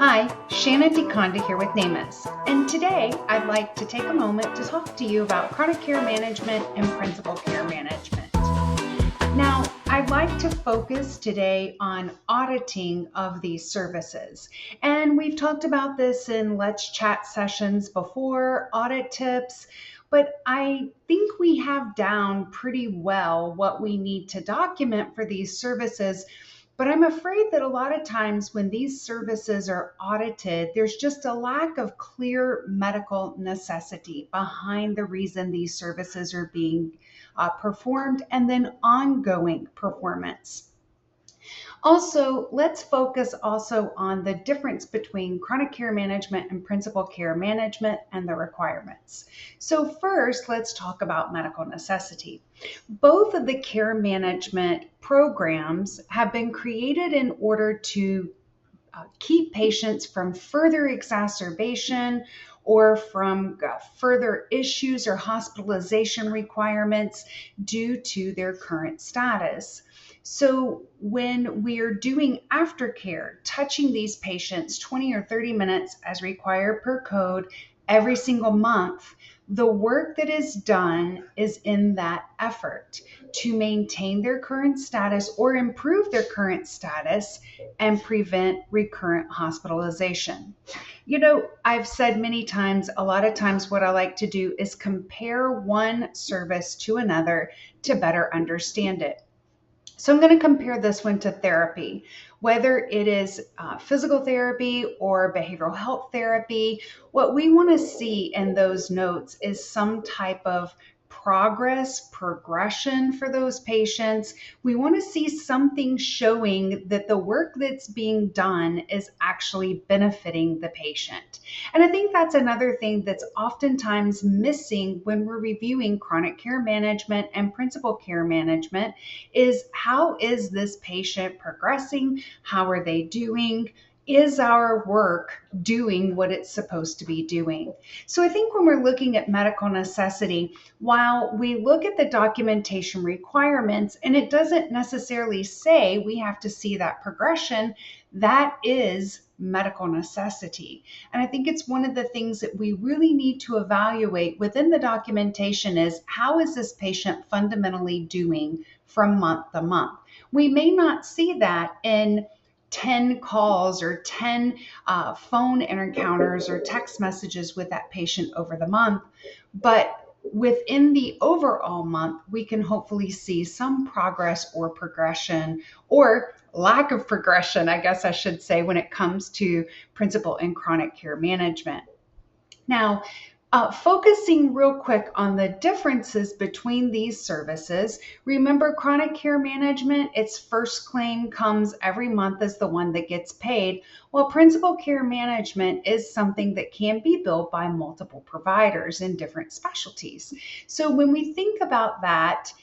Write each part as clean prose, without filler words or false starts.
Hi, Shannon DeConda here with NAMUS, and today I'd like to take a moment to talk to you about chronic care management and principal care management. Now, I'd like to focus today on auditing of these services. And we've talked about this in Let's Chat sessions before, audit tips, but I think we have down pretty well what we need to document for these services. But I'm afraid that a lot of times when these services are audited, there's just a lack of clear medical necessity behind the reason these services are being performed and then ongoing performance. Also, let's focus also on the difference between chronic care management and principal care management and the requirements. So first, let's talk about medical necessity. Both of the care management programs have been created in order to keep patients from further exacerbation or from further issues or hospitalization requirements due to their current status. So, when we're doing aftercare, touching these patients 20 or 30 minutes as required per code every single month, the work that is done is in that effort to maintain their current status or improve their current status and prevent recurrent hospitalization. You know, I've said many times, a lot of times, what I like to do is compare one service to another to better understand it. So I'm going to compare this one to therapy, whether it is physical therapy or behavioral health therapy. What we want to see in those notes is some type of progression for those patients. We want to see something showing that the work that's being done is actually benefiting the patient. And I think that's another thing that's oftentimes missing when we're reviewing chronic care management and principal care management is how is this patient progressing? How are they doing? Is our work doing what it's supposed to be doing? So I think when we're looking at medical necessity, while we look at the documentation requirements, and it doesn't necessarily say we have to see that progression, that is medical necessity. And I think it's one of the things that we really need to evaluate within the documentation is how is this patient fundamentally doing from month to month? We may not see that in 10 calls or 10 phone encounters or text messages with that patient over the month, but within the overall month, we can hopefully see some progress or progression or lack of progression, I guess I should say, when it comes to principal and chronic care management. Now, focusing real quick on the differences between these services, remember chronic care management, its first claim comes every month as the one that gets paid, while principal care management is something that can be billed by multiple providers in different specialties. So when we think about that,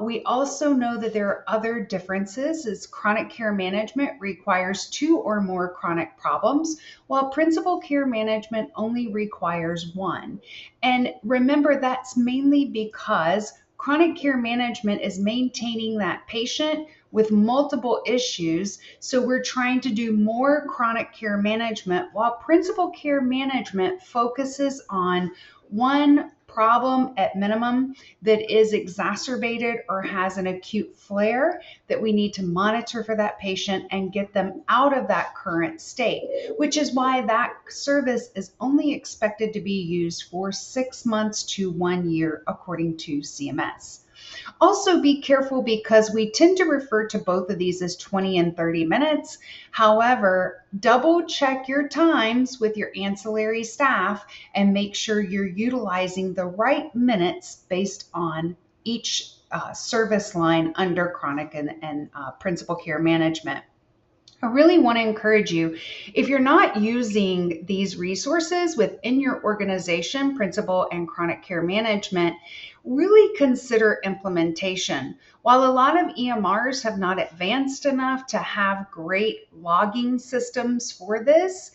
we also know that there are other differences as chronic care management requires 2 or more chronic problems, while principal care management only requires 1. And remember, that's mainly because chronic care management is maintaining that patient with multiple issues. So we're trying to do more chronic care management, while principal care management focuses on one problem at minimum that is exacerbated or has an acute flare that we need to monitor for that patient and get them out of that current state, which is why that service is only expected to be used for 6 months to 1 year, according to CMS. Also, be careful because we tend to refer to both of these as 20 and 30 minutes. However, double check your times with your ancillary staff and make sure you're utilizing the right minutes based on each service line under chronic and principal care management. I really want to encourage you, if you're not using these resources within your organization, principal and chronic care management, really consider implementation. While a lot of EMRs have not advanced enough to have great logging systems for this,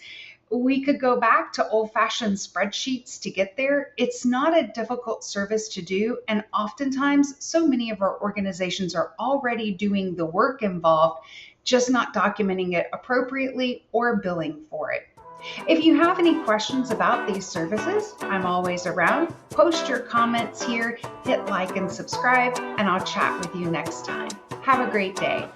We could go back to old-fashioned spreadsheets to get there. It's not a difficult service to do, and oftentimes so many of our organizations are already doing the work involved, just not documenting it appropriately or billing for it. If you have any questions about these services, I'm always around. Post your comments here, hit like and subscribe, and I'll chat with you next time. Have a great day.